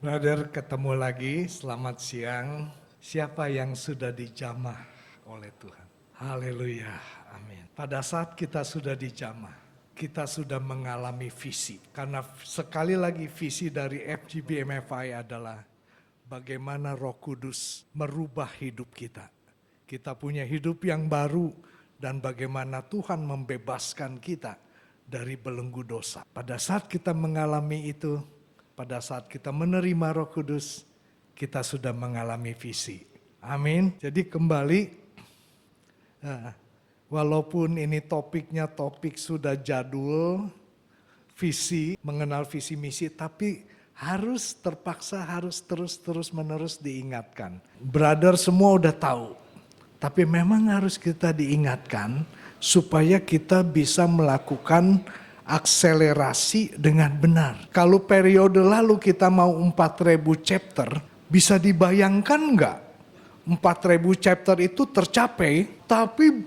Brother, ketemu lagi. Selamat siang. Siapa yang sudah dijamah oleh Tuhan? Haleluya. Amin. Pada saat kita sudah dijamah, kita sudah mengalami visi. Karena sekali lagi visi dari FGB MFI adalah bagaimana Roh Kudus merubah hidup kita. Kita punya hidup yang baru dan bagaimana Tuhan membebaskan kita dari belenggu dosa. Pada saat kita mengalami itu, pada saat kita menerima Roh Kudus, kita sudah mengalami visi. Amin. Jadi kembali, walaupun ini topiknya topik sudah jadul, visi, mengenal visi misi, tapi harus terus menerus diingatkan. Brother semua udah tahu, tapi memang harus kita diingatkan supaya kita bisa melakukan akselerasi dengan benar. Kalau periode lalu kita mau 4.000 chapter, bisa dibayangkan nggak? 4.000 chapter itu tercapai, tapi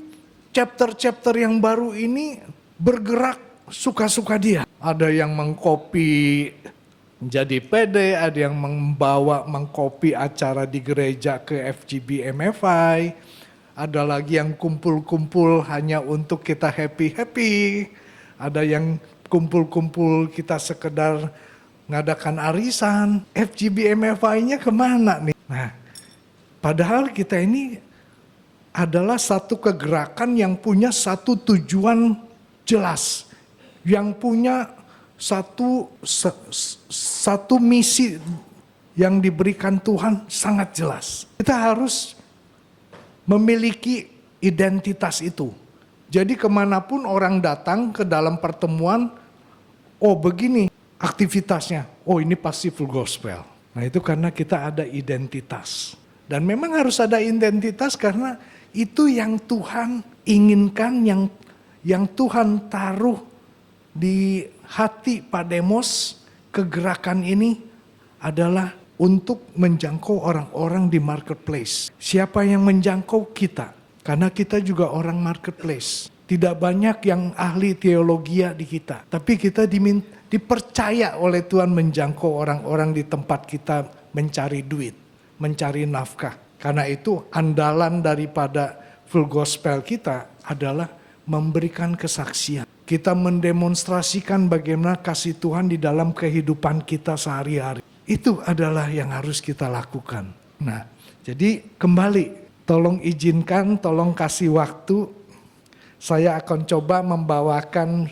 chapter-chapter yang baru ini bergerak suka-suka dia. Ada yang mengcopy jadi PD, ada yang mengcopy acara di gereja ke FGB MFI, ada lagi yang kumpul-kumpul hanya untuk kita happy-happy. Ada yang kumpul-kumpul kita sekedar ngadakan arisan. FGB MFI-nya kemana nih? Nah, padahal kita ini adalah satu kegerakan yang punya satu tujuan jelas. Yang punya satu misi yang diberikan Tuhan sangat jelas. Kita harus memiliki identitas itu. Jadi kemanapun orang datang ke dalam pertemuan, oh begini aktivitasnya, oh ini pasti full gospel. Nah itu karena kita ada identitas. Dan memang harus ada identitas karena itu yang Tuhan inginkan, yang Tuhan taruh di hati Pak Demos. Kegerakan ini adalah untuk menjangkau orang-orang di marketplace. Siapa yang menjangkau kita? Karena kita juga orang marketplace. Tidak banyak yang ahli teologi di kita. Tapi kita dipercaya oleh Tuhan menjangkau orang-orang di tempat kita mencari duit, mencari nafkah. Karena itu andalan daripada full gospel kita adalah memberikan kesaksian. Kita mendemonstrasikan bagaimana kasih Tuhan di dalam kehidupan kita sehari-hari. Itu adalah yang harus kita lakukan. Nah, jadi kembali. Tolong izinkan, tolong kasih waktu. Saya akan coba membawakan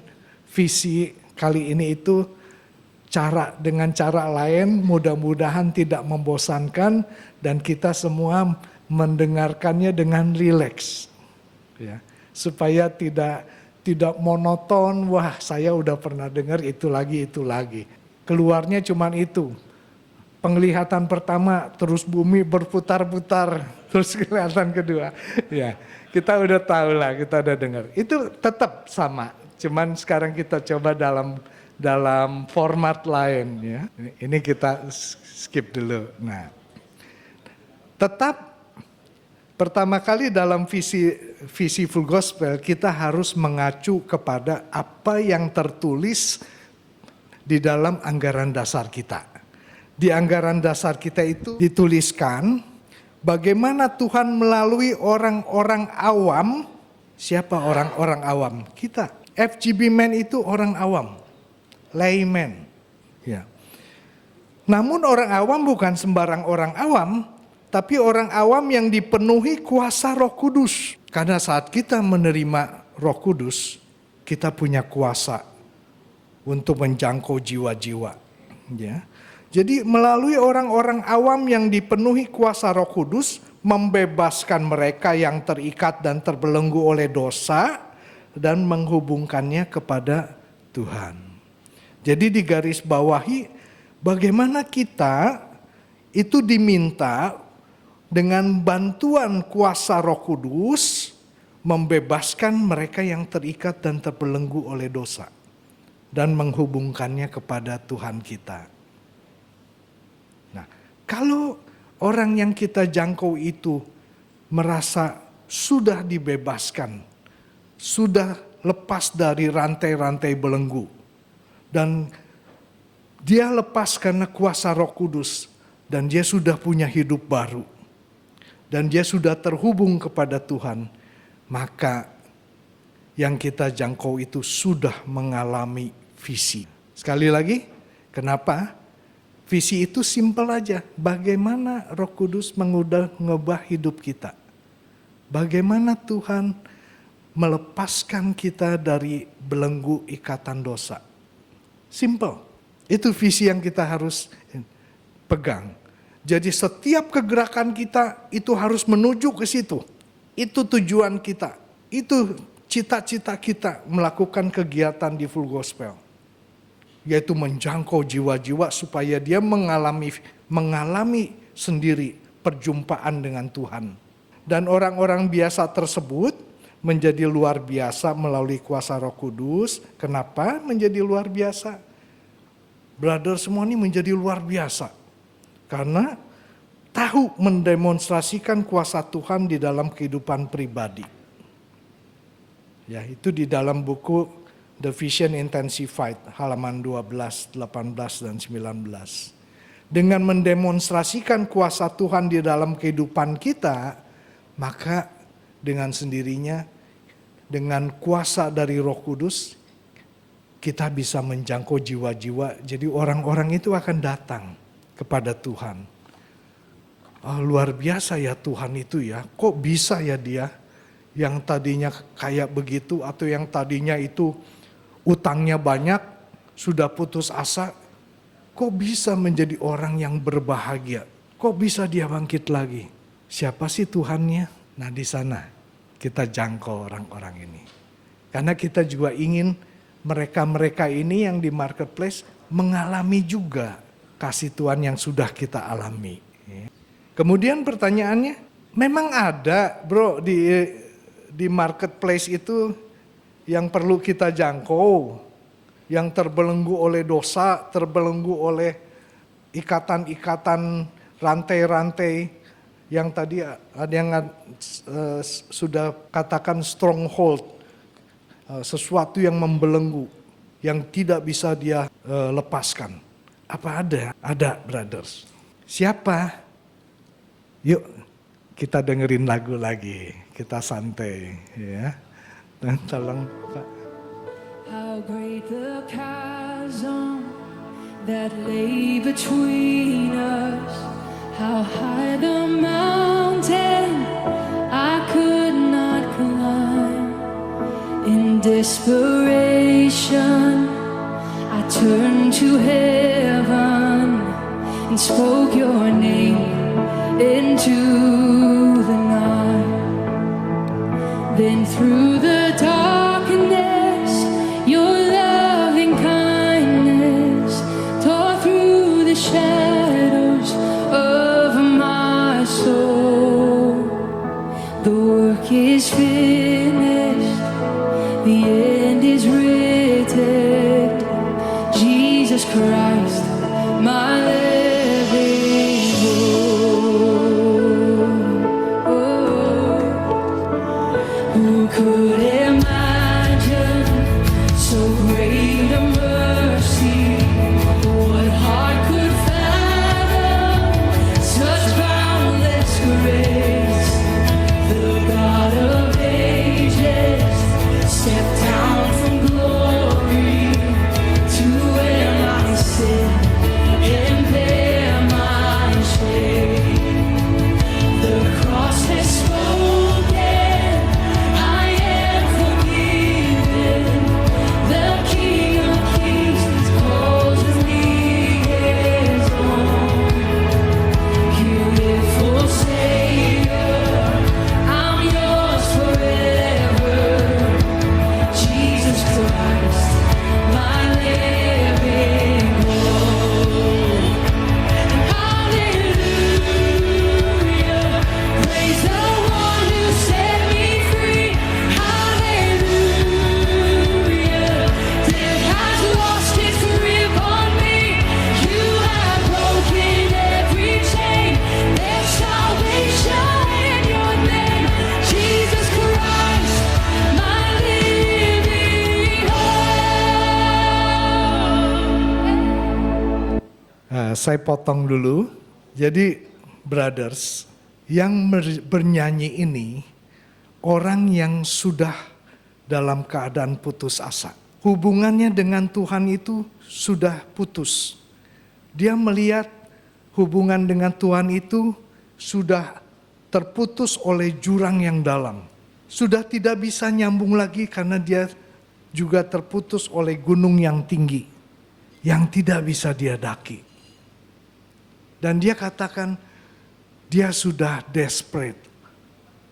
visi kali ini itu dengan cara lain. Mudah-mudahan tidak membosankan dan kita semua mendengarkannya dengan rileks. Ya, supaya tidak monoton. Wah, saya udah pernah dengar itu lagi. Keluarnya cuman itu. Penglihatan pertama terus bumi berputar-putar, terus kelihatan kedua. Ya, kita udah tahu lah, kita udah dengar. Itu tetap sama, cuman sekarang kita coba dalam format lain ya. Ini kita skip dulu. Nah, tetap pertama kali dalam visi full gospel kita harus mengacu kepada apa yang tertulis di dalam anggaran dasar kita. Di anggaran dasar kita itu dituliskan bagaimana Tuhan melalui orang-orang awam. Siapa orang-orang awam? Kita. FGB Man itu orang awam. Layman. Ya. Namun orang awam bukan sembarang orang awam, tapi orang awam yang dipenuhi kuasa Roh Kudus. Karena saat kita menerima Roh Kudus, kita punya kuasa untuk menjangkau jiwa-jiwa. Ya. Jadi melalui orang-orang awam yang dipenuhi kuasa Roh Kudus, membebaskan mereka yang terikat dan terbelenggu oleh dosa dan menghubungkannya kepada Tuhan. Jadi di garis bawahi bagaimana kita itu diminta dengan bantuan kuasa Roh Kudus membebaskan mereka yang terikat dan terbelenggu oleh dosa dan menghubungkannya kepada Tuhan kita. Kalau orang yang kita jangkau itu merasa sudah dibebaskan, sudah lepas dari rantai-rantai belenggu, dan dia lepas karena kuasa Roh Kudus dan dia sudah punya hidup baru. Dan dia sudah terhubung kepada Tuhan, maka yang kita jangkau itu sudah mengalami visi. Sekali lagi, kenapa? Visi itu simpel aja. Bagaimana Roh Kudus mengubah hidup kita. Bagaimana Tuhan melepaskan kita dari belenggu ikatan dosa. Simple. Itu visi yang kita harus pegang. Jadi setiap kegerakan kita itu harus menuju ke situ. Itu tujuan kita. Itu cita-cita kita melakukan kegiatan di Full Gospel. Yaitu menjangkau jiwa-jiwa supaya dia mengalami sendiri perjumpaan dengan Tuhan. Dan orang-orang biasa tersebut menjadi luar biasa melalui kuasa Roh Kudus. Kenapa menjadi luar biasa? Brother semua ini menjadi luar biasa. Karena tahu mendemonstrasikan kuasa Tuhan di dalam kehidupan pribadi. Ya, itu di dalam buku The Vision Intensified, halaman 12, 18, dan 19. Dengan mendemonstrasikan kuasa Tuhan di dalam kehidupan kita, maka dengan sendirinya, dengan kuasa dari Roh Kudus, kita bisa menjangkau jiwa-jiwa. Jadi orang-orang itu akan datang kepada Tuhan. Oh, luar biasa ya Tuhan itu ya. Kok bisa ya dia yang tadinya kayak begitu atau yang tadinya itu utangnya banyak, sudah putus asa. Kok bisa menjadi orang yang berbahagia? Kok bisa dia bangkit lagi? Siapa sih Tuhannya? Nah di sana kita jangkau orang-orang ini. Karena kita juga ingin mereka-mereka ini yang di marketplace mengalami juga kasih Tuhan yang sudah kita alami. Kemudian pertanyaannya, memang ada bro di marketplace itu yang perlu kita jangkau, yang terbelenggu oleh dosa, terbelenggu oleh ikatan-ikatan rantai-rantai yang tadi ada yang sudah katakan stronghold, sesuatu yang membelenggu, yang tidak bisa dia lepaskan. Apa ada? Ada, brothers. Siapa? Yuk kita dengerin lagu lagi. Kita santai, ya. Dan tolong, Pak. How great the chasm that lay between us. How high the mountain I could not climb. In desperation I turned to heaven and spoke your name into the night. Then through the darkness, your loving kindness tore through the shadows of my soul. The work is finished, the end is written. Jesus Christ, my living hope. Oh, who could imagine so great a mercy? What heart could fathom such boundless grace? The God of ages Saya potong dulu. Jadi brothers, yang bernyanyi ini orang yang sudah dalam keadaan putus asa. Hubungannya dengan Tuhan itu sudah putus. Dia melihat hubungan dengan Tuhan itu sudah terputus oleh jurang yang dalam. Sudah tidak bisa nyambung lagi karena dia juga terputus oleh gunung yang tinggi yang tidak bisa dia daki. Dan dia katakan dia sudah desperate.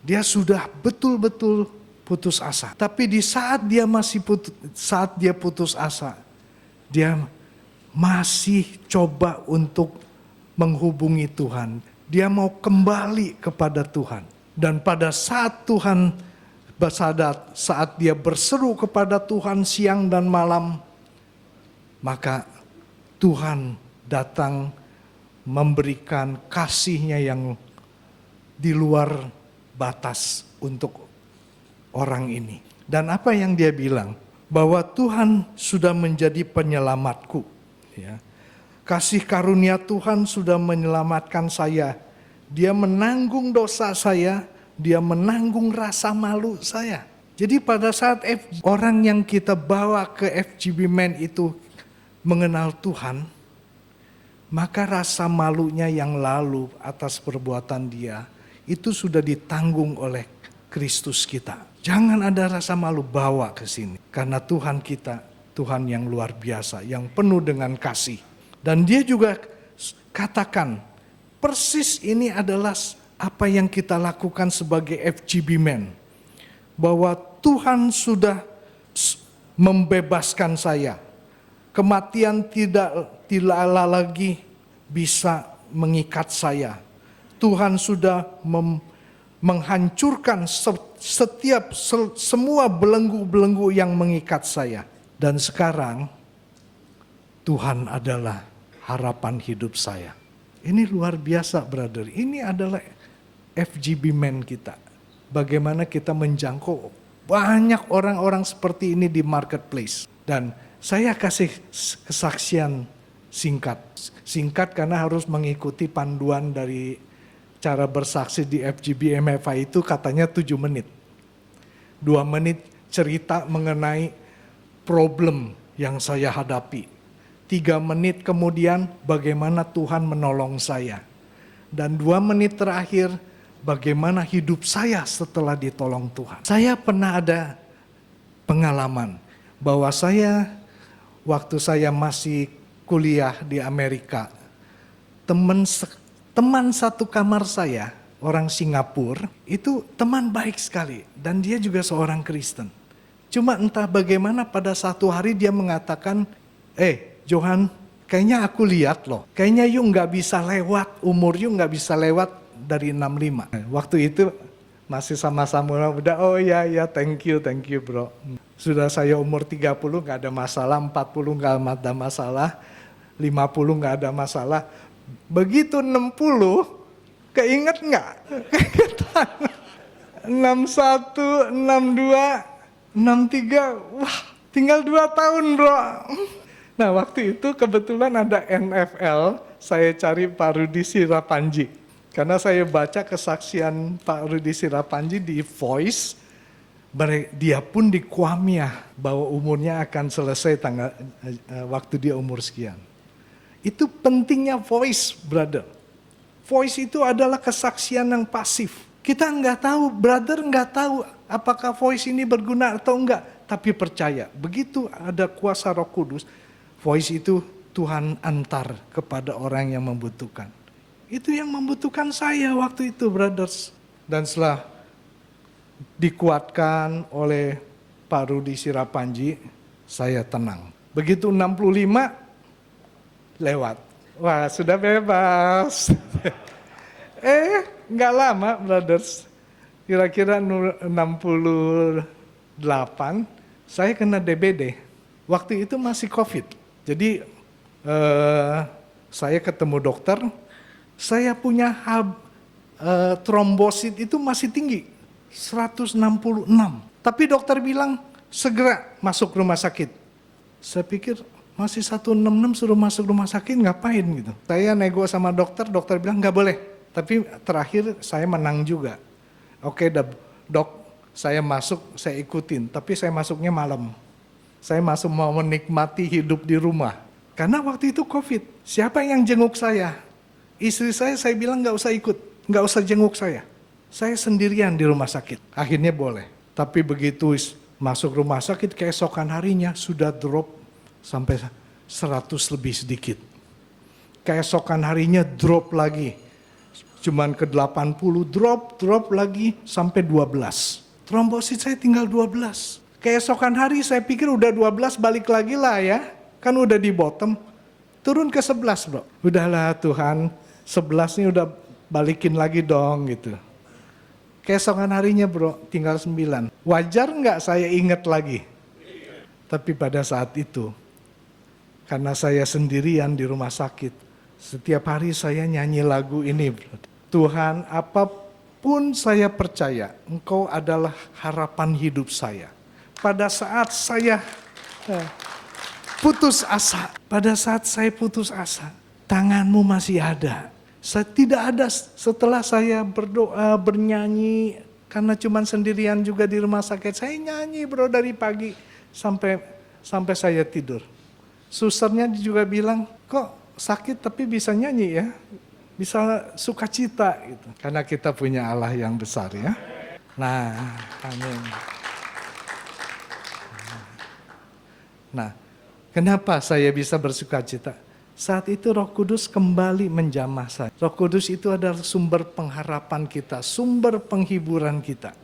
Dia sudah betul-betul putus asa. Tapi di saat dia putus asa, dia masih coba untuk menghubungi Tuhan. Dia mau kembali kepada Tuhan. Dan pada saat Tuhan saat dia berseru kepada Tuhan siang dan malam, maka Tuhan datang memberikan kasih-Nya yang di luar batas untuk orang ini. Dan apa yang dia bilang? Bahwa Tuhan sudah menjadi penyelamatku. Ya. Kasih karunia Tuhan sudah menyelamatkan saya. Dia menanggung dosa saya, dia menanggung rasa malu saya. Jadi pada saat orang yang kita bawa ke FGB Men itu mengenal Tuhan, maka rasa malunya yang lalu atas perbuatan dia itu sudah ditanggung oleh Kristus kita. Jangan ada rasa malu bawa ke sini. Karena Tuhan kita, Tuhan yang luar biasa, yang penuh dengan kasih. Dan dia juga katakan, persis ini adalah apa yang kita lakukan sebagai FGB Men. Bahwa Tuhan sudah membebaskan saya. Kematian tidaklah lagi bisa mengikat saya. Tuhan sudah menghancurkan semua belenggu-belenggu yang mengikat saya. Dan sekarang Tuhan adalah harapan hidup saya. Ini luar biasa, brother. Ini adalah FGB Men kita. Bagaimana kita menjangkau banyak orang-orang seperti ini di marketplace. Dan saya kasih kesaksian singkat karena harus mengikuti panduan dari cara bersaksi di FGB MFI itu katanya 7 menit. 2 menit cerita mengenai problem yang saya hadapi. 3 menit kemudian bagaimana Tuhan menolong saya. Dan 2 menit terakhir bagaimana hidup saya setelah ditolong Tuhan. Saya pernah ada pengalaman bahwa waktu saya masih kuliah di Amerika, teman satu kamar saya, orang Singapura, itu teman baik sekali. Dan dia juga seorang Kristen. Cuma entah bagaimana pada satu hari dia mengatakan, Johan, kayaknya aku lihat loh, kayaknya you gak bisa lewat, umur you gak bisa lewat dari 65. Waktu itu masih sama-sama udah, oh ya thank you bro. Sudah saya umur 30 gak ada masalah, 40 gak ada masalah, 50 gak ada masalah. Begitu 60, keinget gak? 61, 62, 63, wah tinggal 2 tahun bro. Nah waktu itu kebetulan ada NFL, saya cari Pak Rudi Sirapanji. Karena saya baca kesaksian Pak Rudi Sirapanji di Voice, dia pun di Kuamia bahwa umurnya akan selesai waktu dia umur sekian. Itu pentingnya Voice, brother. Voice itu adalah kesaksian yang pasif. Kita nggak tahu, brother nggak tahu apakah Voice ini berguna atau enggak. Tapi percaya, begitu ada kuasa Roh Kudus, Voice itu Tuhan antar kepada orang yang membutuhkan. Itu yang membutuhkan saya waktu itu, brothers. Dan setelah dikuatkan oleh Pak Rudi Sirapanji, saya tenang. Begitu 65, lewat. Wah, sudah bebas. Nggak lama, brothers. Kira-kira 68, saya kena DBD. Waktu itu masih COVID. Jadi, saya ketemu dokter, saya punya trombosit itu masih tinggi, 166. Tapi dokter bilang segera masuk rumah sakit. Saya pikir Masih 166 suruh masuk rumah sakit ngapain gitu. Saya nego sama dokter bilang nggak boleh. Tapi terakhir saya menang juga. Oke dok, saya masuk, saya ikutin. Tapi saya masuknya malam. Saya masuk mau menikmati hidup di rumah. Karena waktu itu COVID. Siapa yang jenguk saya? Istri saya bilang nggak usah ikut. Nggak usah jenguk saya. Saya sendirian di rumah sakit. Akhirnya boleh. Tapi begitu masuk rumah sakit, keesokan harinya sudah drop sampai 100 lebih sedikit. Keesokan harinya drop lagi. Cuman ke 80, drop lagi sampai 12. Trombosit saya tinggal 12. Keesokan hari saya pikir udah 12 balik lagi lah ya. Kan udah di bottom. Turun ke 11 bro. Udahlah Tuhan, 11 ini udah balikin lagi dong gitu. Keesokan harinya bro, tinggal 9. Wajar nggak saya ingat lagi? Tapi pada saat itu, karena saya sendirian di rumah sakit, setiap hari saya nyanyi lagu ini. Tuhan, apapun saya percaya, Engkau adalah harapan hidup saya. Pada saat saya putus asa, tanganmu masih ada. Saya tidak ada setelah saya berdoa, bernyanyi, karena cuma sendirian juga di rumah sakit. Saya nyanyi bro dari pagi sampai saya tidur. Susternya juga bilang, kok sakit tapi bisa nyanyi ya, bisa sukacita gitu. Karena kita punya Allah yang besar ya. Nah, amin. Nah, kenapa saya bisa bersukacita? Saat itu Roh Kudus kembali menjamah saya. Roh Kudus itu adalah sumber pengharapan kita, sumber penghiburan kita,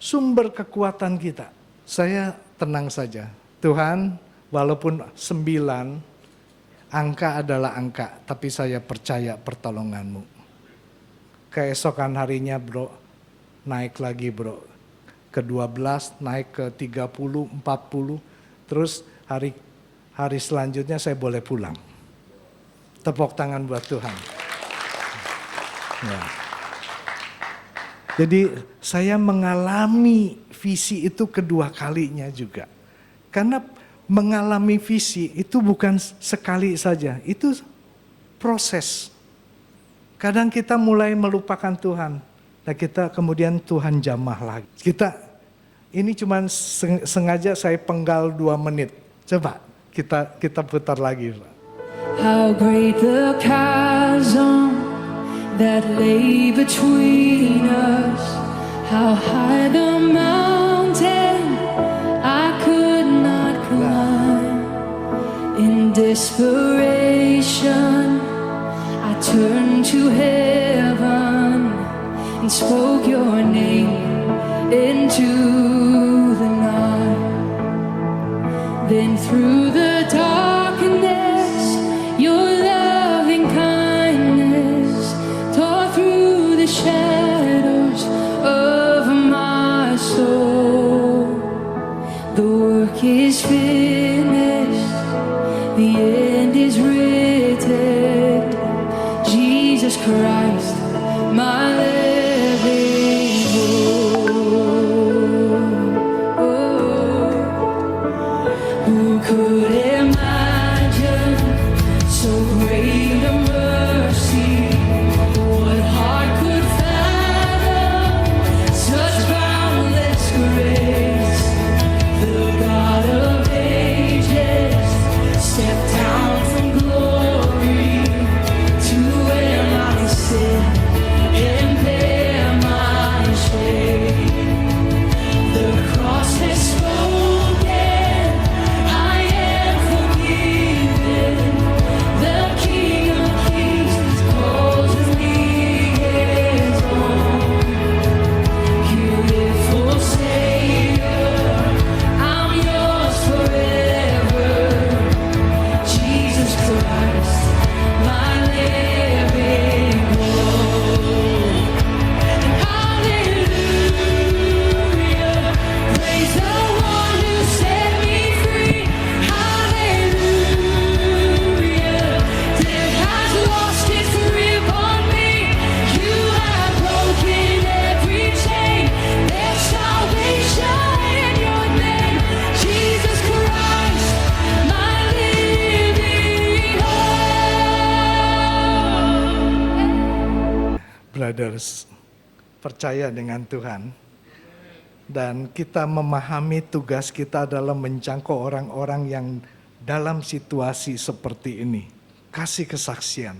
sumber kekuatan kita. Saya tenang saja. Tuhan, walaupun 9, angka adalah angka, tapi saya percaya pertolonganmu. Keesokan harinya bro, naik lagi bro. Ke-12, naik ke 30, 40. Terus hari selanjutnya saya boleh pulang. Tepuk tangan buat Tuhan. Ya. Jadi saya mengalami visi itu kedua kalinya juga. Karena mengalami visi itu bukan sekali saja, itu proses. Kadang kita mulai melupakan Tuhan, dan kita kemudian Tuhan jamah lagi. Ini cuma sengaja saya penggal 2 menit. Coba kita putar lagi. How great the chasm that lay between us. How high the mountain I could not climb. In desperation, I turned to heaven and spoke your name into the night. Then through the darkness, your loving kindness tore through the shadows of my soul. The work is finished, the end is written. Jesus Christ, my living hope. Oh, who could imagine so great a mercy? What heart could fathom such boundless grace? The God of ages stepped down from glory to where my sin and pain brothers, percaya dengan Tuhan. Dan kita memahami tugas kita adalah menjangkau orang-orang yang dalam situasi seperti ini. Kasih kesaksian.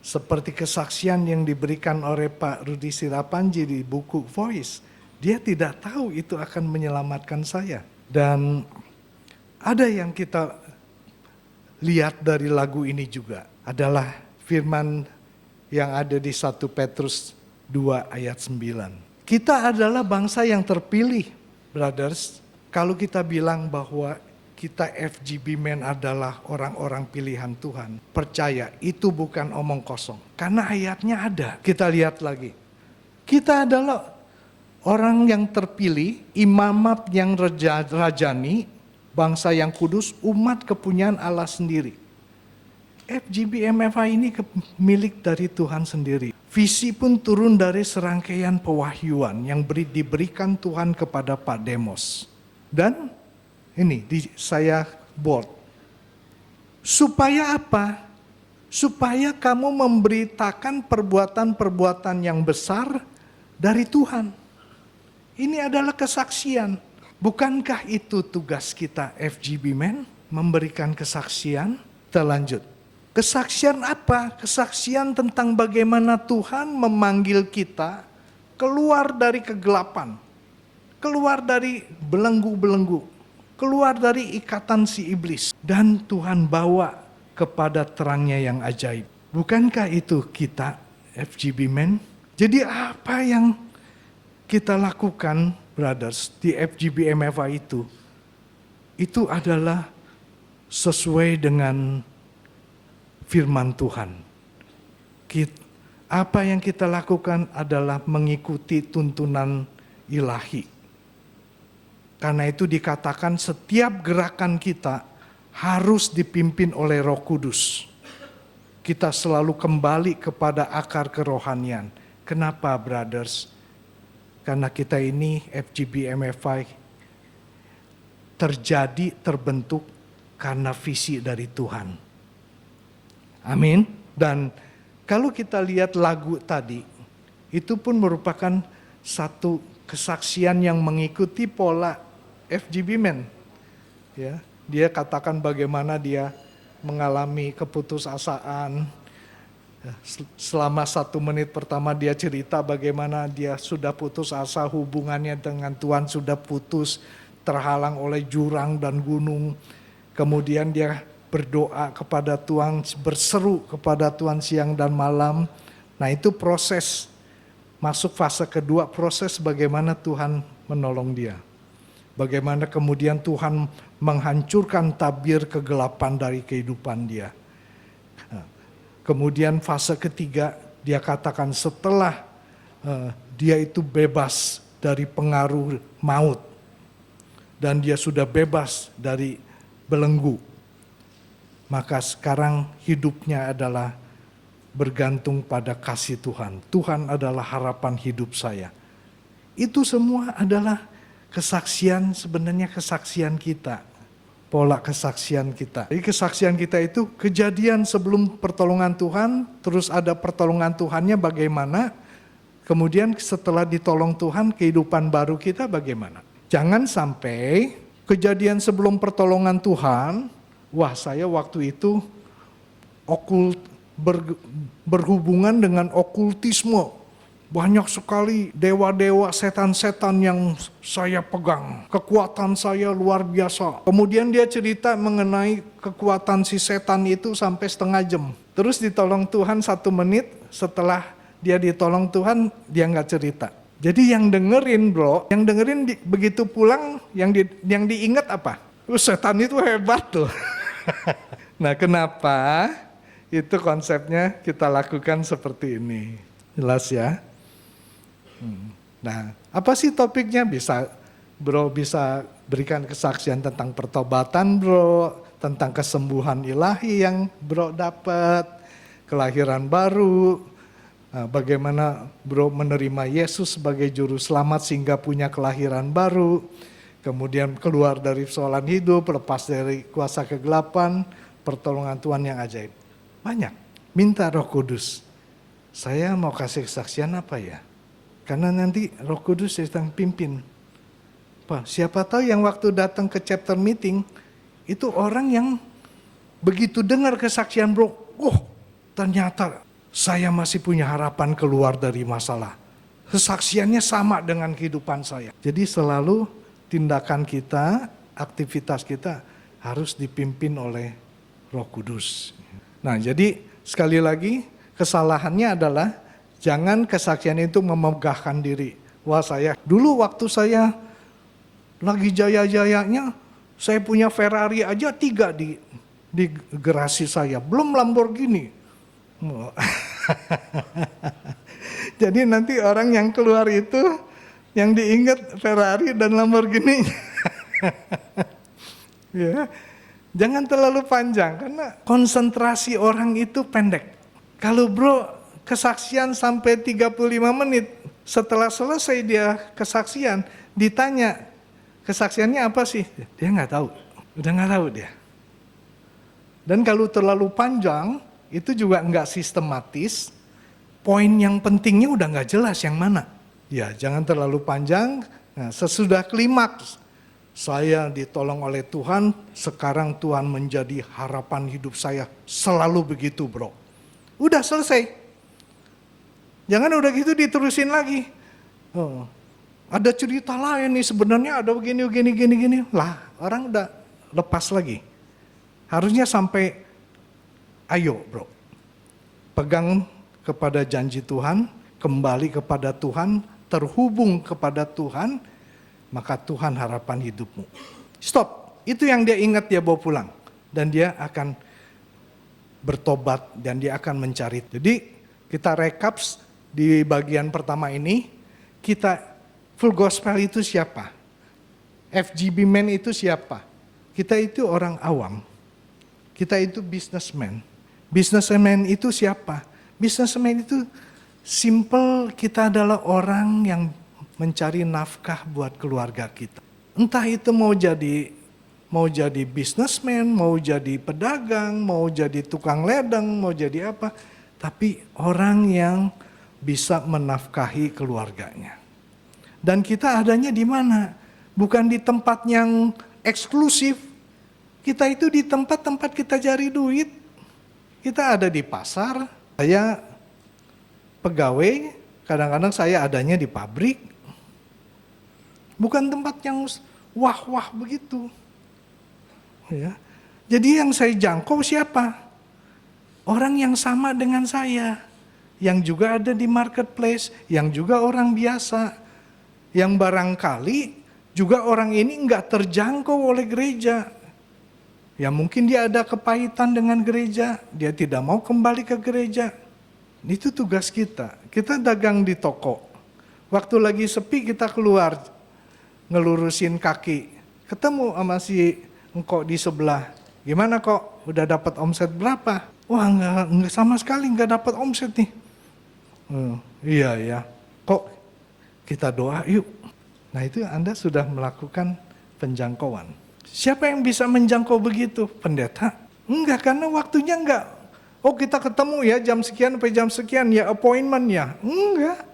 Seperti kesaksian yang diberikan oleh Pak Rudi Sirapanji di buku Voice. Dia tidak tahu itu akan menyelamatkan saya. Dan ada yang kita lihat dari lagu ini juga. Adalah firman yang ada di 1 Petrus 2 ayat 9. Kita adalah bangsa yang terpilih, brothers. Kalau kita bilang bahwa kita FGB Men adalah orang-orang pilihan Tuhan, percaya itu bukan omong kosong. Karena ayatnya ada. Kita lihat lagi. Kita adalah orang yang terpilih, imamat yang rajani, bangsa yang kudus, umat kepunyaan Allah sendiri. FGB MFA ini milik dari Tuhan sendiri. Visi pun turun dari serangkaian pewahyuan yang diberikan Tuhan kepada Pak Demos. Dan ini saya bold. Supaya apa? Supaya kamu memberitakan perbuatan-perbuatan yang besar dari Tuhan. Ini adalah kesaksian. Bukankah itu tugas kita FGB Men? Memberikan kesaksian? Kita lanjut. Kesaksian apa? Kesaksian tentang bagaimana Tuhan memanggil kita keluar dari kegelapan. Keluar dari belenggu-belenggu. Keluar dari ikatan si iblis. Dan Tuhan bawa kepada terangnya yang ajaib. Bukankah itu kita FGB Men? Jadi apa yang kita lakukan, brothers, di FGB MFA itu adalah sesuai dengan firman Tuhan. Apa yang kita lakukan adalah mengikuti tuntunan ilahi. Karena itu dikatakan setiap gerakan kita harus dipimpin oleh Roh Kudus. Kita selalu kembali kepada akar kerohanian. Kenapa, brothers? Karena kita ini FGB MFI terbentuk karena visi dari Tuhan. Amin. Dan kalau kita lihat lagu tadi, itu pun merupakan satu kesaksian yang mengikuti pola FGB Men. Ya, dia katakan bagaimana dia mengalami keputusasaan. Selama 1 menit pertama dia cerita bagaimana dia sudah putus asa, hubungannya dengan Tuhan sudah putus, terhalang oleh jurang dan gunung. Kemudian dia berdoa kepada Tuhan, berseru kepada Tuhan siang dan malam. Nah itu proses, masuk fase kedua, proses bagaimana Tuhan menolong dia. Bagaimana kemudian Tuhan menghancurkan tabir kegelapan dari kehidupan dia. Kemudian fase ketiga dia katakan setelah dia itu bebas dari pengaruh maut. Dan dia sudah bebas dari belenggu. Maka sekarang hidupnya adalah bergantung pada kasih Tuhan. Tuhan adalah harapan hidup saya. Itu semua adalah kesaksian, sebenarnya kesaksian kita. Pola kesaksian kita. Jadi kesaksian kita itu kejadian sebelum pertolongan Tuhan, terus ada pertolongan Tuhannya bagaimana, kemudian setelah ditolong Tuhan kehidupan baru kita bagaimana. Jangan sampai kejadian sebelum pertolongan Tuhan, wah saya waktu itu berhubungan dengan okultisme. Banyak sekali dewa-dewa, setan-setan yang saya pegang. Kekuatan saya luar biasa. Kemudian dia cerita mengenai kekuatan si setan itu sampai setengah jam. Terus ditolong Tuhan 1 menit, setelah dia ditolong Tuhan, dia nggak cerita. Jadi yang dengerin bro, yang dengerin begitu pulang, yang diingat apa? Setan itu hebat tuh. Nah kenapa? Itu konsepnya kita lakukan seperti ini. Jelas ya? Nah, apa sih topiknya? Bro bisa berikan kesaksian tentang pertobatan bro, tentang kesembuhan ilahi yang bro dapat, kelahiran baru, bagaimana bro menerima Yesus sebagai juru selamat sehingga punya kelahiran baru, kemudian keluar dari persoalan hidup, lepas dari kuasa kegelapan, pertolongan Tuhan yang ajaib. Banyak, minta Roh Kudus. saya mau kasih kesaksian apa ya? Karena nanti Roh Kudus sedang pimpin. Siapa tahu yang waktu datang ke chapter meeting, itu orang yang begitu dengar kesaksian bro, ternyata saya masih punya harapan keluar dari masalah. Kesaksiannya sama dengan kehidupan saya. Jadi selalu tindakan kita, aktivitas kita harus dipimpin oleh Roh Kudus. Nah jadi sekali lagi kesalahannya adalah jangan kesaksian itu memegahkan diri. Wah saya, dulu waktu saya lagi jaya-jayanya, saya punya Ferrari aja 3 di garasi saya, belum Lamborghini. Jadi nanti orang yang keluar itu, yang diingat Ferrari dan Lamborghini. Ya, jangan terlalu panjang, karena konsentrasi orang itu pendek. Kalau bro kesaksian sampai 35 menit, setelah selesai dia kesaksian, ditanya, kesaksiannya apa sih? Dia nggak tahu, udah nggak tahu dia. Dan kalau terlalu panjang, itu juga nggak sistematis. Poin yang pentingnya udah nggak jelas yang mana. Ya jangan terlalu panjang. Nah, sesudah klimaks, saya ditolong oleh Tuhan. Sekarang Tuhan menjadi harapan hidup saya. Selalu begitu bro. Udah selesai. Jangan udah gitu diterusin lagi. Ada cerita lain nih sebenarnya ada begini. Lah orang udah lepas lagi. Harusnya sampai ayo bro. Pegang kepada janji Tuhan. Kembali kepada Tuhan. Terhubung kepada Tuhan. Maka Tuhan harapan hidupmu. Stop. Itu yang dia ingat dia bawa pulang. Dan dia akan bertobat. Dan dia akan mencari. Jadi kita rekap di bagian pertama ini. Kita full gospel itu siapa? FGB man itu siapa? Kita itu orang awam. Kita itu businessman. Businessman itu siapa? Businessman itu simple, kita adalah orang yang mencari nafkah buat keluarga kita. Entah itu mau jadi businessman, mau jadi pedagang, mau jadi tukang ledeng, mau jadi apa. Tapi orang yang bisa menafkahi keluarganya. Dan kita adanya di mana? Bukan di tempat yang eksklusif. Kita itu di tempat-tempat kita cari duit. Kita ada di pasar. Saya pegawai, kadang-kadang saya adanya di pabrik. Bukan tempat yang wah-wah begitu. Ya. Jadi yang saya jangkau siapa? Orang yang sama dengan saya. Yang juga ada di marketplace, yang juga orang biasa. Yang barangkali juga orang ini enggak terjangkau oleh gereja. Ya mungkin dia ada kepahitan dengan gereja, dia tidak mau kembali ke gereja. Itu tugas kita. Kita dagang di toko. Waktu lagi sepi kita keluar, ngelurusin kaki. Ketemu sama si engkau di sebelah. Gimana kok? Udah dapat omset berapa? Wah enggak sama sekali enggak dapat omset nih. Iya ya. Kok kita doa yuk. Nah itu Anda sudah melakukan penjangkauan. Siapa yang bisa menjangkau begitu? Pendeta? Enggak, karena waktunya enggak. Oh kita ketemu ya jam sekian sampai jam sekian ya appointment ya. Enggak.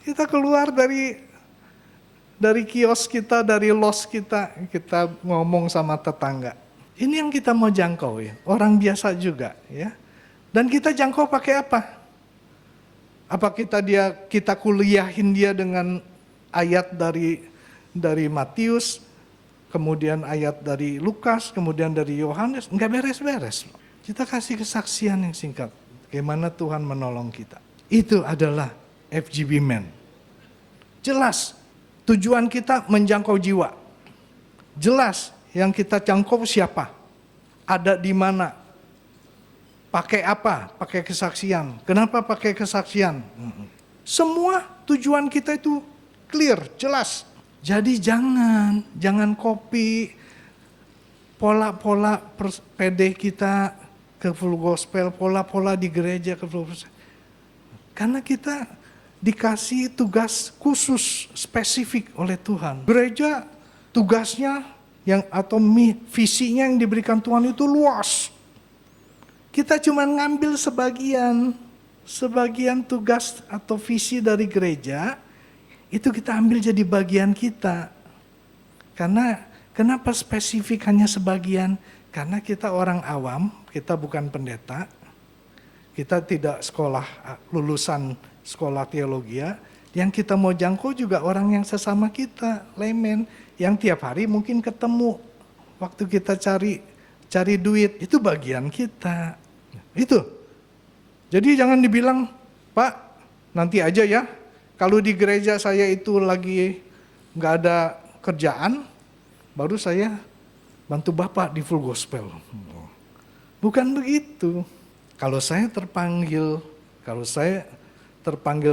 Kita keluar dari kios kita, dari los kita ngomong sama tetangga. Ini yang kita mau jangkau ya. Orang biasa juga ya. Dan kita jangkau pakai apa? Apa kita kuliahin dia dengan ayat dari Matius, kemudian ayat dari Lukas, kemudian dari Yohanes? Enggak beres-beres. Kita kasih kesaksian yang singkat. Bagaimana Tuhan menolong kita. Itu adalah FGB Man. Jelas tujuan kita menjangkau jiwa. Jelas yang kita jangkau siapa. Ada di mana. Pakai apa? Pakai kesaksian. Kenapa pakai kesaksian? Semua tujuan kita itu clear, jelas. Jadi jangan copy pola-pola PD kita ke full gospel, pola-pola di gereja ke full gospel. Karena kita dikasih tugas khusus, spesifik oleh Tuhan. Gereja tugasnya atau visinya yang diberikan Tuhan itu luas. Kita cuma ngambil sebagian. Sebagian tugas atau visi dari gereja itu kita ambil jadi bagian kita. Karena kenapa spesifik hanya sebagian? Karena kita orang awam, kita bukan pendeta. Kita tidak lulusan sekolah teologi. Yang kita mau jangkau juga orang yang sesama kita, layman, yang tiap hari mungkin ketemu. Waktu kita cari duit, itu bagian kita. Itu. Jadi jangan dibilang, Pak, nanti aja ya. Kalau di gereja saya itu lagi nggak ada kerjaan, baru saya bantu Bapak di full gospel. Bukan begitu. Kalau saya terpanggil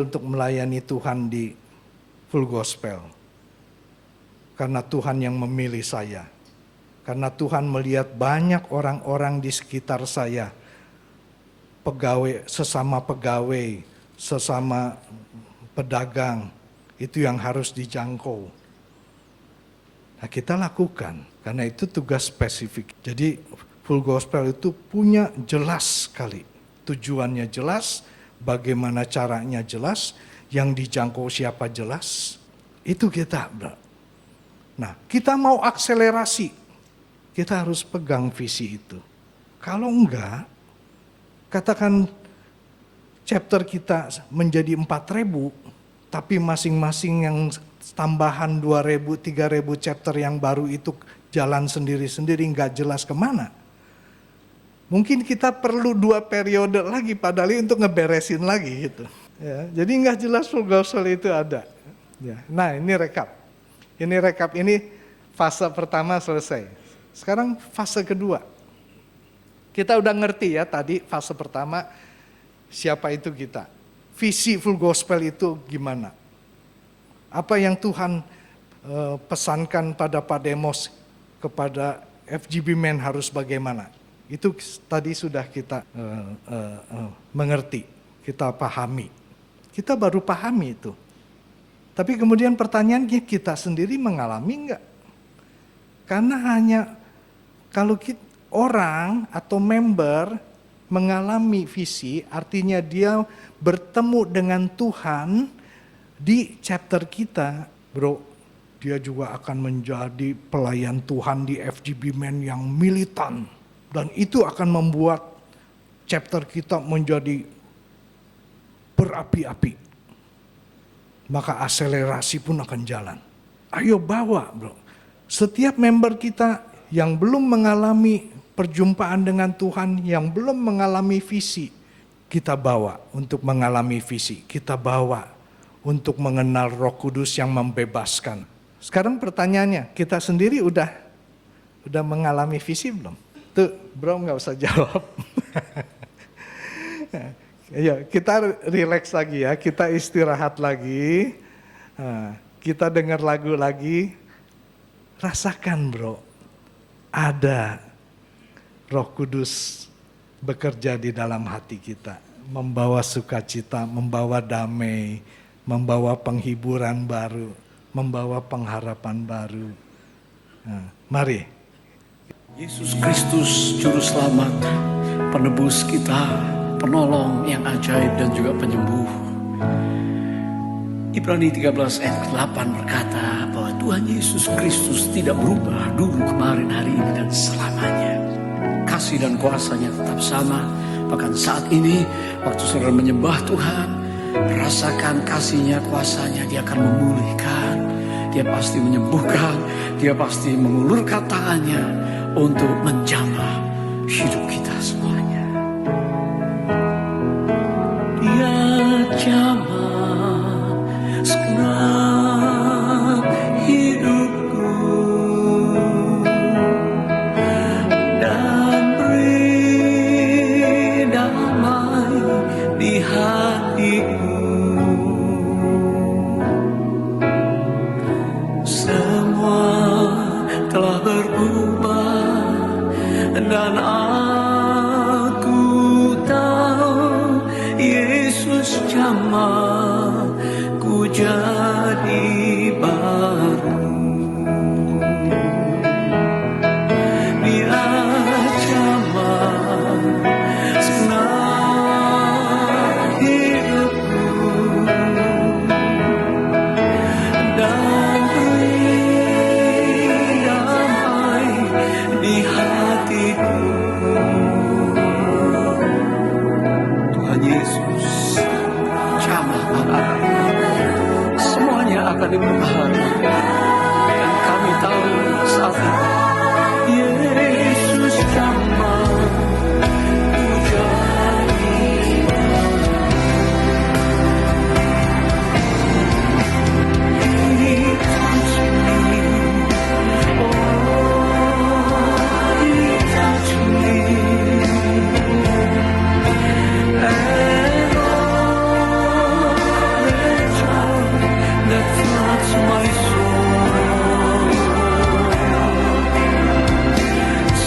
untuk melayani Tuhan di full gospel. Karena Tuhan yang memilih saya. Karena Tuhan melihat banyak orang-orang di sekitar saya. Sesama pegawai, sesama pedagang. Itu yang harus dijangkau. Nah, kita lakukan. Karena itu tugas spesifik. Jadi full gospel itu punya jelas sekali. Tujuannya jelas, bagaimana caranya jelas, yang dijangkau siapa jelas. Itu kita. Nah, kita mau akselerasi. Kita harus pegang visi itu. Kalau enggak, katakan chapter kita menjadi 4.000, tapi masing-masing yang tambahan 2.000, 3.000 chapter yang baru itu jalan sendiri-sendiri, enggak jelas kemana. Mungkin kita perlu 2 periode lagi padahal untuk ngeberesin lagi gitu. Ya, jadi enggak jelas full gospel itu ada. Ya, nah ini rekap. Ini fase pertama selesai. Sekarang fase kedua. Kita udah ngerti ya tadi fase pertama siapa itu kita. Visi full gospel itu gimana? Apa yang Tuhan pesankan pada Pak Demos kepada FGB Men harus bagaimana? Itu tadi sudah kita mengerti, kita pahami. Kita baru pahami itu. Tapi kemudian pertanyaannya kita sendiri mengalami enggak? Karena hanya kalau orang atau member mengalami visi, artinya dia bertemu dengan Tuhan di chapter kita, bro, dia juga akan menjadi pelayan Tuhan di FGB Men yang militan. Dan itu akan membuat chapter kita menjadi berapi-api. Maka akselerasi pun akan jalan. Ayo bawa, bro. Setiap member kita yang belum mengalami perjumpaan dengan Tuhan, yang belum mengalami visi, kita bawa untuk mengalami visi. Kita bawa untuk mengenal Roh Kudus yang membebaskan. Sekarang pertanyaannya, kita sendiri udah mengalami visi belum? Tuh, bro nggak usah jawab. Ya, kita relax lagi ya, kita istirahat lagi. Kita dengar lagu lagi. Rasakan bro, ada Roh Kudus bekerja di dalam hati kita. Membawa sukacita, membawa damai, membawa penghiburan baru, membawa pengharapan baru. Mari. Yesus Kristus Juru Selamat, penebus kita, penolong yang ajaib dan juga penyembuh. Ibrani 13 ayat 8 berkata bahwa Tuhan Yesus Kristus tidak berubah dulu, kemarin, hari ini, dan selamanya. Kasih dan kuasanya tetap sama. Bahkan saat ini, waktu saudara menyembah Tuhan, rasakan kasihnya, kuasanya. Dia akan memulihkan, dia pasti menyembuhkan, dia pasti mengulurkan tangannya untuk menjamah hidup kita semuanya. Dia jamah segenap hidupku dan beri damai di hatiku. Semua telah berubah dan aku tahu Yesus jamah ku jadi baru. Dia jamah segenap saat semuanya akan diperbaharui. Dan kami tahu saat ini Yesus jamah pujani. He touched me, oh, He touched me, and all the joy that floods my soul.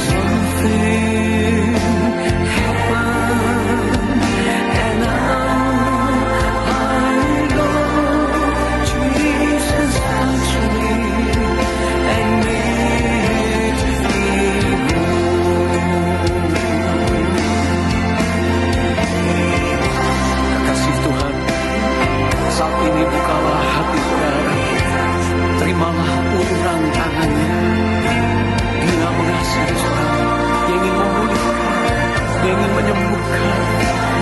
Something happened, and now I know Jesus touched me and made me whole. Kasih Tuhan, saat ini bukalah hati saudara, terimalah uluran tangannya. Dia mengasihi saudara, dia ingin memulihkan, dia ingin menyembuhkan,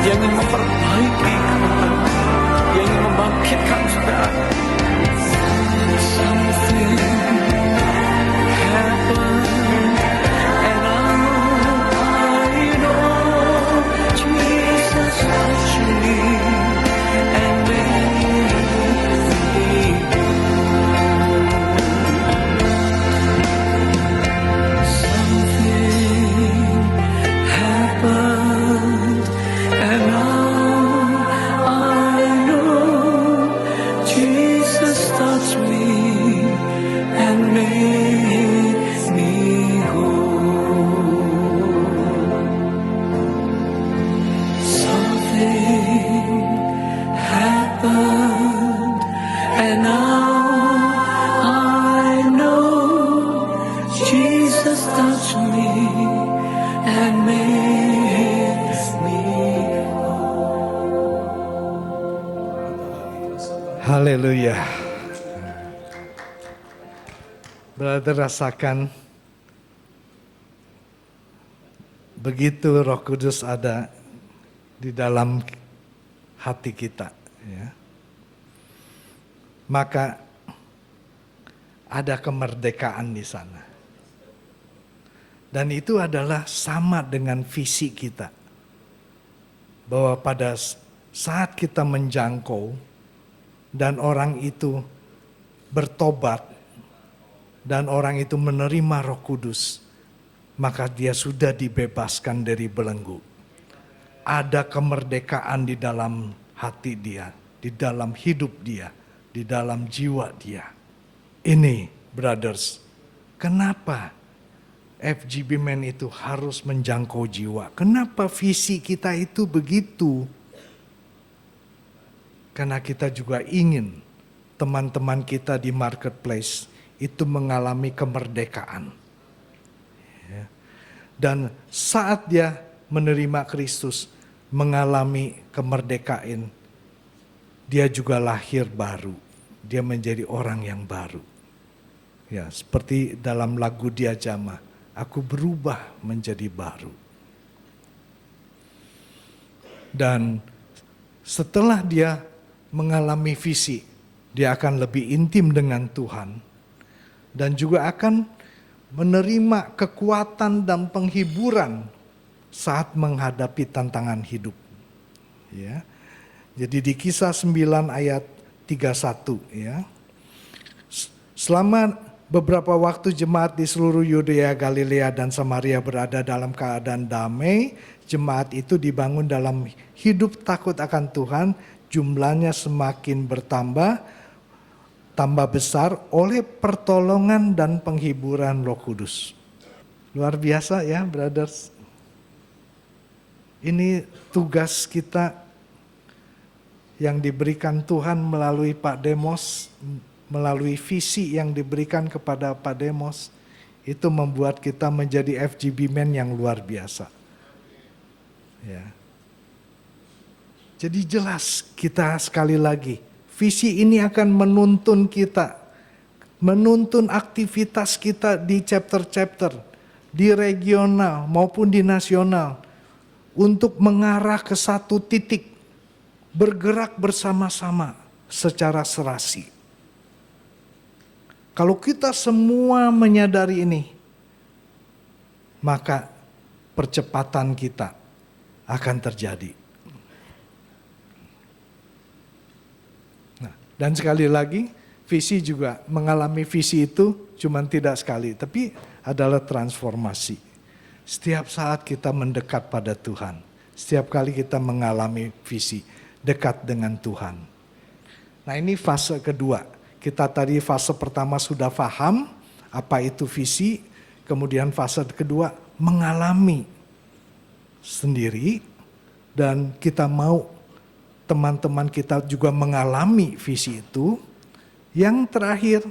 dia ingin memperbaiki keadaan, dia ingin membangkitkan saudara. Something happened, and now I know Jesus touched me and made me whole. Something happened, and now I know Jesus touched me and made me whole. Something happened, and now I know Jesus touched me and made me Haleluya. Brother, rasakan begitu Roh Kudus ada di dalam hati kita, ya. Maka ada kemerdekaan di sana. Dan itu adalah sama dengan visi kita. Bahwa pada saat kita menjangkau dan orang itu bertobat dan orang itu menerima Roh Kudus, maka dia sudah dibebaskan dari belenggu. Ada kemerdekaan di dalam hati dia, di dalam hidup dia, di dalam jiwa dia. Ini, brothers, kenapa FGB Men itu harus menjangkau jiwa? Kenapa visi kita itu begitu? Karena kita juga ingin teman-teman kita di marketplace itu mengalami kemerdekaan. Ya. Dan saat dia menerima Kristus, mengalami kemerdekaan, dia juga lahir baru. Dia menjadi orang yang baru. Ya, seperti dalam lagu Dia Jamah, aku berubah menjadi baru. Dan setelah dia mengalami visi, dia akan lebih intim dengan Tuhan. Dan juga akan menerima kekuatan dan penghiburan saat menghadapi tantangan hidup. Ya. Jadi di Kisah 9 ayat 31, ya. Selama beberapa waktu jemaat di seluruh Yudea, Galilea dan Samaria berada dalam keadaan damai, jemaat itu dibangun dalam hidup takut akan Tuhan, jumlahnya semakin bertambah, tambah besar oleh pertolongan dan penghiburan Roh Kudus. Luar biasa ya, brothers. Ini tugas kita yang diberikan Tuhan melalui Pak Demos, melalui visi yang diberikan kepada Pak Demos. Itu membuat kita menjadi FGB Men yang luar biasa. Ya. Jadi jelas kita sekali lagi, visi ini akan menuntun kita, menuntun aktivitas kita di chapter-chapter, di regional maupun di nasional, untuk mengarah ke satu titik, bergerak bersama-sama secara serasi. Kalau kita semua menyadari ini, maka percepatan kita akan terjadi. Nah, dan sekali lagi, visi juga mengalami visi itu cuma tidak sekali, tapi adalah transformasi. Setiap saat kita mendekat pada Tuhan, setiap kali kita mengalami visi, dekat dengan Tuhan. Nah, ini fase kedua. Kita tadi fase pertama sudah paham apa itu visi, kemudian fase kedua mengalami sendiri, dan kita mau teman-teman kita juga mengalami visi itu. Yang terakhir,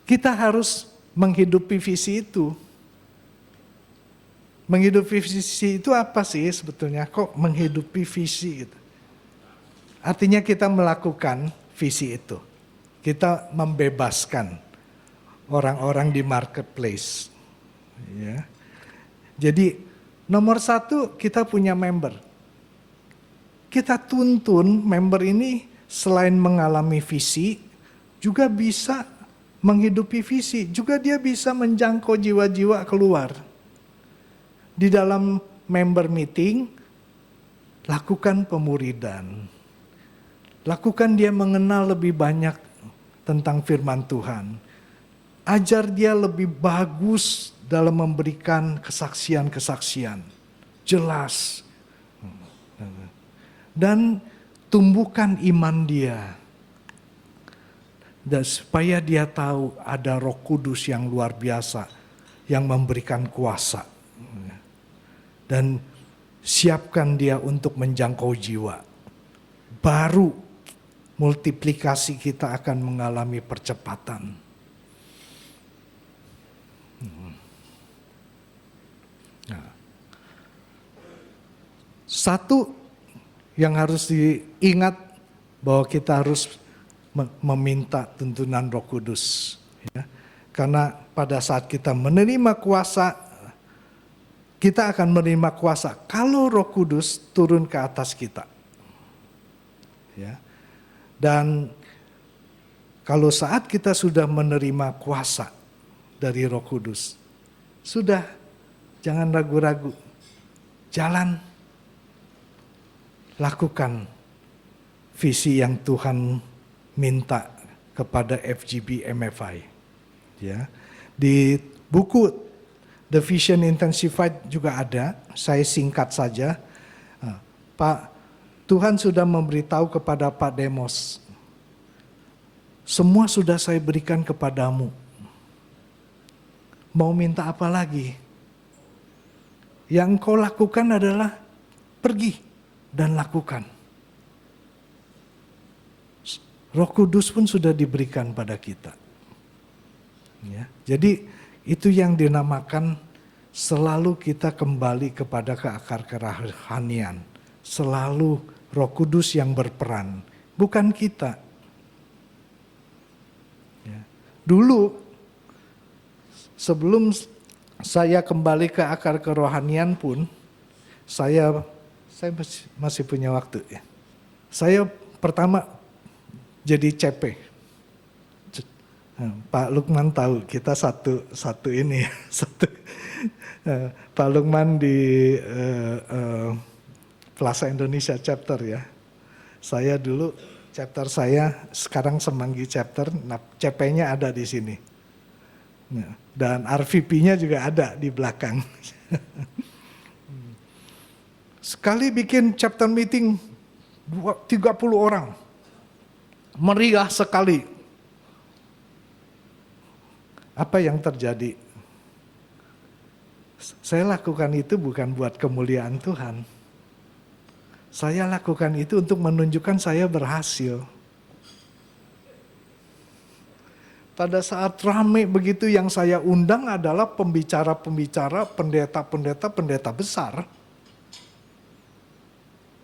kita harus menghidupi visi itu. Menghidupi visi itu apa sih sebetulnya? Kok menghidupi visi itu? Artinya kita melakukan visi itu. Kita membebaskan orang-orang di marketplace. Ya. Jadi nomor satu, kita punya member. Kita tuntun member ini selain mengalami visi, juga bisa menghidupi visi. Juga dia bisa menjangkau jiwa-jiwa keluar. Di dalam member meeting, lakukan pemuridan. Lakukan dia mengenal lebih banyak tentang firman Tuhan. Ajar dia lebih bagus dalam memberikan kesaksian-kesaksian. Jelas. Dan tumbuhkan iman dia. Dan supaya dia tahu ada Roh Kudus yang luar biasa yang memberikan kuasa. Dan siapkan dia untuk menjangkau jiwa. Baru multiplikasi kita akan mengalami percepatan. Nah, satu yang harus diingat bahwa kita harus meminta tuntunan Roh Kudus. Ya. Karena pada saat kita menerima kuasa, kita akan menerima kuasa kalau Roh Kudus turun ke atas kita. Ya. Dan kalau saat kita sudah menerima kuasa dari Roh Kudus, sudah, jangan ragu-ragu, jalan, lakukan visi yang Tuhan minta kepada FGB MFI. Ya. Di buku The Vision Intensified juga ada, saya singkat saja. Tuhan sudah memberitahu kepada Pak Demos, semua sudah saya berikan kepadamu. Mau minta apa lagi? Yang kau lakukan adalah pergi dan lakukan. Roh Kudus pun sudah diberikan pada kita. Ya, jadi itu yang dinamakan selalu kita kembali kepada ke akar kerohanian. Selalu Roh Kudus yang berperan, bukan kita. Ya. Dulu, sebelum saya kembali ke akar kerohanian pun, saya masih punya waktu. Ya. Saya pertama jadi CP. Pak Lukman tahu kita satu ini, Pak Lukman di Plaza Indonesia chapter ya. Saya dulu chapter saya, sekarang Semanggi chapter, nah CP-nya ada di sini. Nah, dan RVP-nya juga ada di belakang. Sekali bikin chapter meeting 30 orang. Meriah sekali. Apa yang terjadi? Saya lakukan itu bukan buat kemuliaan Tuhan. Saya lakukan itu untuk menunjukkan saya berhasil. Pada saat ramai begitu yang saya undang adalah pembicara-pembicara, pendeta besar.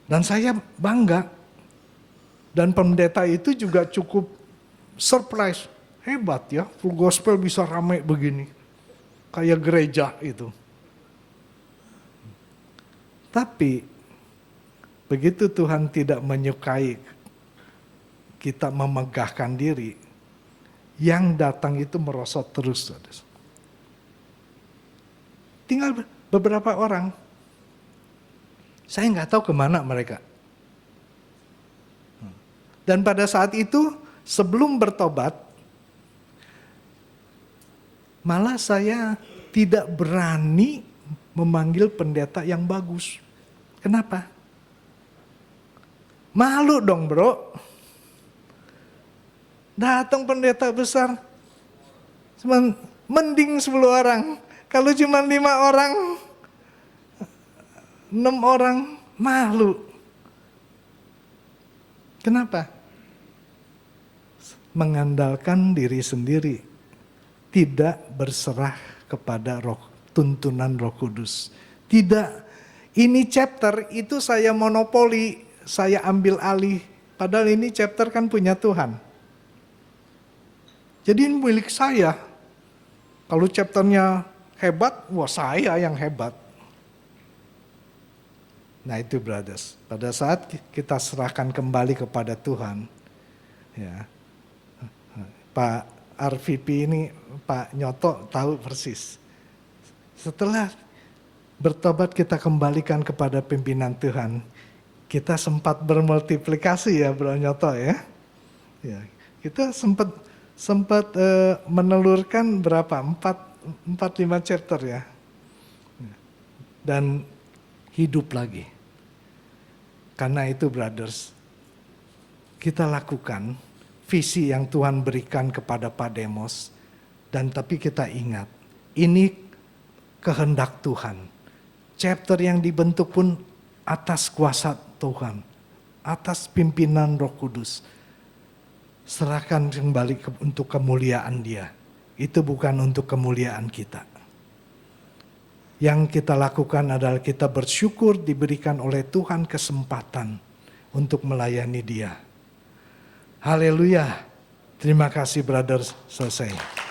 Dan saya bangga. Dan pendeta itu juga cukup surprise. Hebat ya, full gospel bisa ramai begini. Kayak gereja itu. Tapi begitu Tuhan tidak menyukai kita memegahkan diri, yang datang itu merosot terus. Tinggal beberapa orang, saya nggak tahu kemana mereka. Dan pada saat itu, sebelum bertobat, malah saya tidak berani memanggil pendeta yang bagus. Kenapa? Malu dong bro. Datang pendeta besar, mending 10 orang. Kalau cuma 5 orang, 6 orang, malu. Kenapa? Mengandalkan diri sendiri, tidak berserah kepada tuntunan Roh Kudus. Tidak, ini chapter itu saya monopoli, saya ambil alih. Padahal ini chapter kan punya Tuhan. Jadi ini milik saya. Kalau chapternya hebat, wah saya yang hebat. Nah itu brothers, pada saat kita serahkan kembali kepada Tuhan, ya, Pak RVP ini, Pak Nyoto tahu persis. Setelah bertobat kita kembalikan kepada pimpinan Tuhan, kita sempat bermultiplikasi ya Bro Nyoto ya. Ya, kita sempat menelurkan berapa? 4-5 chapter ya. Dan hidup lagi. Karena itu brothers, kita lakukan visi yang Tuhan berikan kepada Pak Demos. Dan tapi kita ingat, ini kehendak Tuhan. Chapter yang dibentuk pun atas kuasa Tuhan. Atas pimpinan Roh Kudus. Serahkan kembali untuk kemuliaan Dia. Itu bukan untuk kemuliaan kita. Yang kita lakukan adalah kita bersyukur diberikan oleh Tuhan kesempatan untuk melayani Dia. Haleluya. Terima kasih brother, selesai.